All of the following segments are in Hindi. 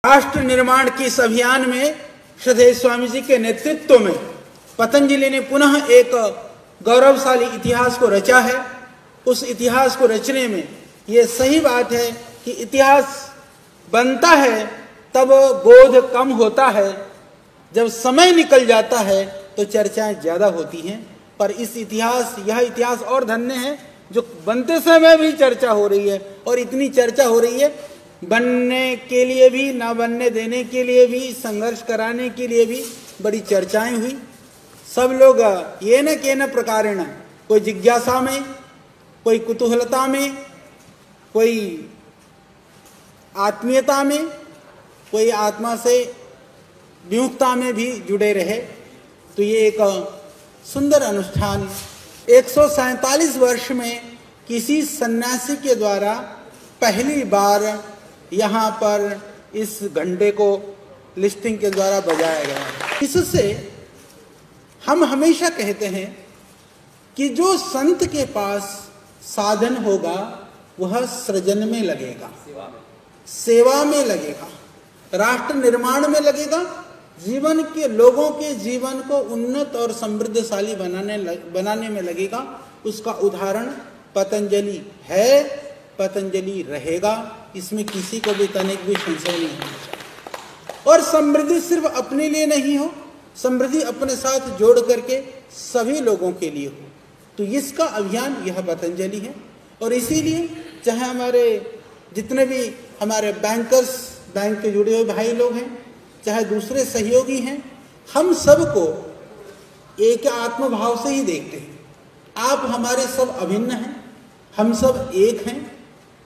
राष्ट्र निर्माण की इस अभियान में श्रद्धेय स्वामी जी के नेतृत्व में पतंजलि ने पुनः एक गौरवशाली इतिहास को रचा है। उस इतिहास को रचने में ये सही बात है कि इतिहास बनता है तब बोध कम होता है, जब समय निकल जाता है तो चर्चाएं ज्यादा होती हैं। पर यह इतिहास और धन्य है जो बनते समय भी चर्चा हो रही है, और इतनी चर्चा हो रही है बनने के लिए भी, ना बनने देने के लिए भी, संघर्ष कराने के लिए भी बड़ी चर्चाएं हुई। सब लोग ये न के न प्रकारेण, कोई जिज्ञासा में, कोई कुतूहलता में, कोई आत्मीयता में, कोई आत्मा से विमुखता में भी जुड़े रहे। तो ये एक सुंदर अनुष्ठान 147 वर्ष में किसी सन्यासी के द्वारा पहली बार यहाँ पर इस घंटे को लिस्टिंग के द्वारा बजाया गया है। इससे हम हमेशा कहते हैं कि जो संत के पास साधन होगा वह सृजन में लगेगा, सेवा में लगेगा, राष्ट्र निर्माण में लगेगा, जीवन के लोगों के जीवन को उन्नत और समृद्धशाली बनाने में लगेगा। उसका उदाहरण पतंजलि है, पतंजलि रहेगा, इसमें किसी को भी तनिक भी संशय नहीं होना चाहिए। और समृद्धि सिर्फ अपने लिए नहीं हो, समृद्धि अपने साथ जोड़ करके सभी लोगों के लिए हो। तो इसका अभियान यह पतंजलि है। और इसीलिए चाहे हमारे जितने भी हमारे बैंकर्स, बैंक के जुड़े हुए भाई लोग हैं, चाहे दूसरे सहयोगी हैं, हम सबको एक आत्मभाव से ही देखते हैं। आप हमारे सब अभिन्न हैं, हम सब एक हैं,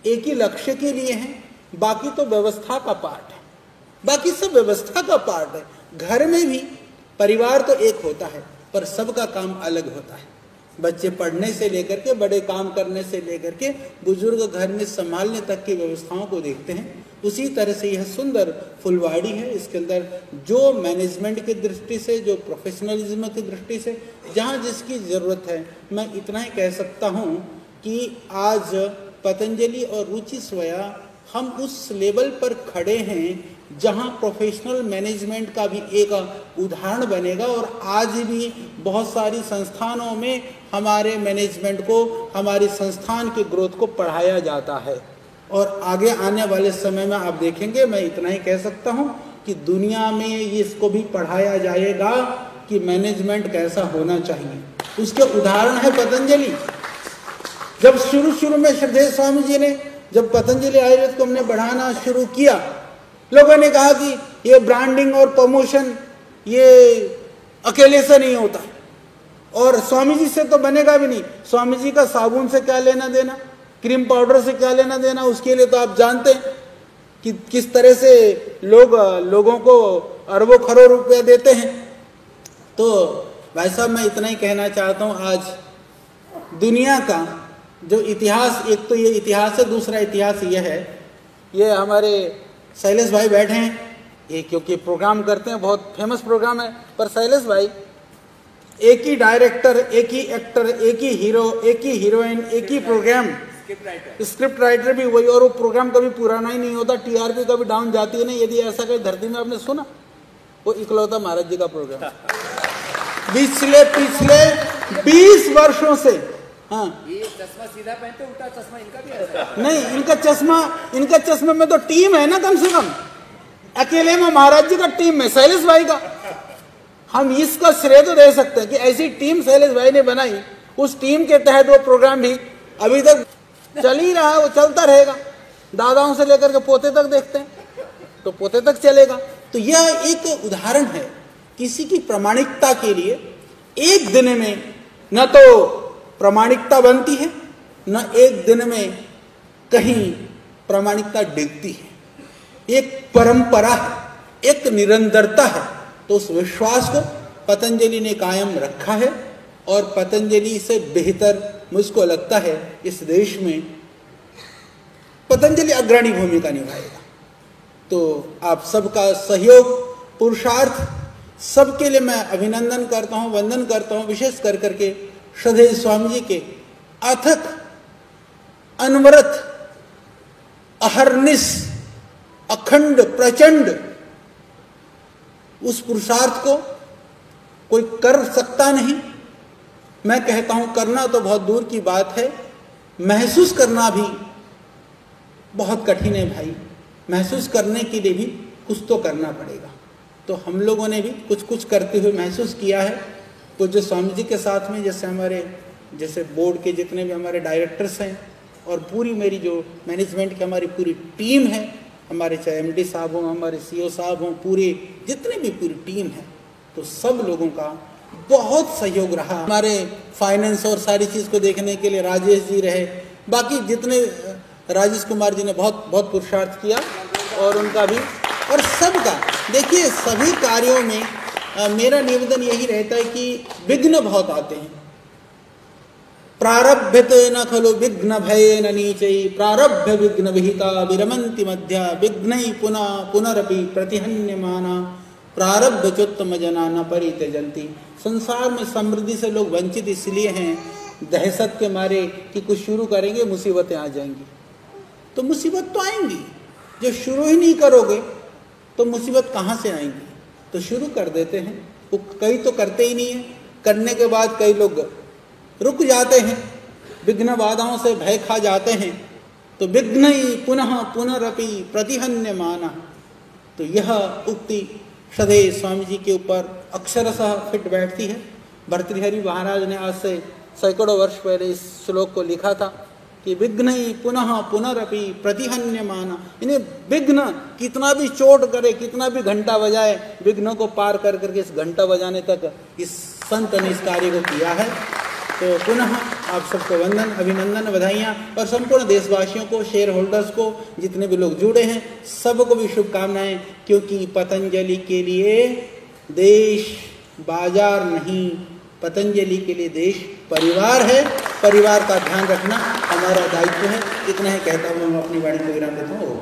एक ही लक्ष्य के लिए हैं। बाकी तो व्यवस्था का पार्ट है, बाकी सब व्यवस्था का पार्ट है। घर में भी परिवार तो एक होता है पर सबका काम अलग होता है। बच्चे पढ़ने से लेकर के, बड़े काम करने से लेकर के, बुजुर्ग घर में संभालने तक की व्यवस्थाओं को देखते हैं। उसी तरह से यह सुंदर फुलवाड़ी है। इसके अंदर जो मैनेजमेंट की दृष्टि से, जो प्रोफेशनलिज्म की दृष्टि से जहाँ जिसकी ज़रूरत है, मैं इतना ही कह सकता हूँ कि आज पतंजलि और रुचि स्वया हम उस लेवल पर खड़े हैं जहां प्रोफेशनल मैनेजमेंट का भी एक उदाहरण बनेगा। और आज भी बहुत सारी संस्थानों में हमारे मैनेजमेंट को, हमारी संस्थान के ग्रोथ को पढ़ाया जाता है। और आगे आने वाले समय में आप देखेंगे, मैं इतना ही कह सकता हूं कि दुनिया में इसको भी पढ़ाया जाएगा कि मैनेजमेंट कैसा होना चाहिए। उसके उदाहरण है पतंजलि। जब शुरू में श्रद्धेय स्वामी जी ने जब पतंजलि आयुर्वेद को हमने बढ़ाना शुरू किया, लोगों ने कहा कि ये ब्रांडिंग और प्रमोशन ये अकेले से नहीं होता, और स्वामी जी से तो बनेगा भी नहीं। स्वामी जी का साबुन से क्या लेना देना, क्रीम पाउडर से क्या लेना देना, उसके लिए तो आप जानते हैं कि किस तरह से लोगों को अरबों खरबों रुपया देते हैं। तो भाई साहब, मैं इतना ही कहना चाहता हूँ, आज दुनिया का जो इतिहास, एक तो ये इतिहास है, दूसरा इतिहास ये है, ये हमारे शैलेश भाई बैठे हैं, ये क्योंकि प्रोग्राम करते हैं, बहुत फेमस प्रोग्राम है। पर शैलेश भाई एक ही डायरेक्टर, एक ही एक्टर, एक ही हीरो, एक ही हीरोइन, एक ही प्रोग्राम, स्क्रिप्ट राइटर भी वही, और वो प्रोग्राम कभी पुराना ही नहीं होता, टीआरपी कभी डाउन जाती है नहीं। यदि ऐसा कहीं धरती में आपने सुना, वो इकलौता महाराज जी का प्रोग्राम पिछले 20 वर्षों से। हाँ, ये चश्मा सीधा पहनते, उल्टा चश्मा इनका भी है नहीं, इनका चश्मा में तो टीम है ना, कम से कम अकेले में महाराज जी का टीम है, शैलेश भाई का। हम इसका श्रेय तो दे सकते हैं कि ऐसी टीम शैलेश भाई ने बनाई। उस टीम के तहत वो प्रोग्राम भी अभी तक चल ही रहा है, वो चलता रहेगा। दादाओं से लेकर के पोते तक देखते हैं तो पोते तक चलेगा। तो यह एक उदाहरण है किसी की प्रामाणिकता के लिए। एक दिन में न तो प्रामाणिकता बनती है, न एक दिन में कहीं प्रामाणिकता डिगती है। एक परंपरा है, एक निरंतरता है। तो उस विश्वास को पतंजलि ने कायम रखा है, और पतंजलि से बेहतर मुझको लगता है इस देश में पतंजलि अग्रणी भूमिका निभाएगा। तो आप सबका सहयोग, पुरुषार्थ, सबके लिए मैं अभिनंदन करता हूँ, वंदन करता हूँ। विशेष कर करके श्रद्धेय स्वामी जी के अथक, अनवरत, अहर्निश अखंड प्रचंड उस पुरुषार्थ को कोई कर सकता नहीं। मैं कहता हूं करना तो बहुत दूर की बात है, महसूस करना भी बहुत कठिन है भाई। महसूस करने के लिए भी कुछ तो करना पड़ेगा। तो हम लोगों ने भी कुछ कुछ करते हुए महसूस किया है। तो जो स्वामी जी के साथ में जैसे बोर्ड के जितने भी हमारे डायरेक्टर्स हैं और पूरी मेरी जो मैनेजमेंट की हमारी पूरी टीम है, हमारे चाहे एमडी साहब हों, हमारे सीईओ साहब हों, पूरे जितने भी पूरी टीम है, तो सब लोगों का बहुत सहयोग रहा। हमारे फाइनेंस और सारी चीज़ को देखने के लिए राजेश जी रहे, बाकी जितने राजेश कुमार जी ने बहुत बहुत पुरुषार्थ किया और उनका भी और सबका। देखिए सभी कार्यों में मेरा निवेदन यही रहता है कि विघ्न बहुत आते हैं। प्रारभ्यते न खलु विघ्न भयेन नीचैः प्रारभ्य विघ्न विहिता विरमन्ति मध्या विघ्नैः पुनः पुनरपि प्रतिहन्यमाना प्रारब्ध चोत्तम जना न परित्यजन्ति। संसार में समृद्धि से लोग वंचित इसलिए हैं दहशत के मारे कि कुछ शुरू करेंगे मुसीबतें आ जाएंगी। तो मुसीबत तो आएंगी, जो शुरू ही नहीं करोगे तो मुसीबत कहाँ से आएंगी। तो शुरू कर देते हैं, वो कई तो करते ही नहीं है। करने के बाद कई लोग रुक जाते हैं, विघ्न बाधाओं से भय खा जाते हैं। तो विघ्न ही पुनः पुनरपि प्रतिहन्यमाना। तो यह उक्ति सदैव स्वामी जी के ऊपर अक्षरशः फिट बैठती है। भर्तृहरि महाराज ने आज से सैकड़ों वर्ष पहले इस श्लोक को लिखा था कि विघ्न ही पुनः पुनरपि प्रतिहन्यमाना। इन्हें विघ्न कितना भी चोट करे, कितना भी घंटा बजाए, विघ्नों को पार कर करके इस घंटा बजाने तक इस संत ने इस कार्य को किया है। तो पुनः आप सबको वंदन, अभिनंदन, बधाइयाँ और संपूर्ण देशवासियों को, शेयर होल्डर्स को, जितने भी लोग जुड़े हैं सबको भी शुभकामनाएं। क्योंकि पतंजलि के लिए देश बाजार नहीं, पतंजलि के लिए देश परिवार है। परिवार का ध्यान रखना हमारा दायित्व है। इतना ही कहता हुआ मैं अपनी वाणी को विराम देता हूँ।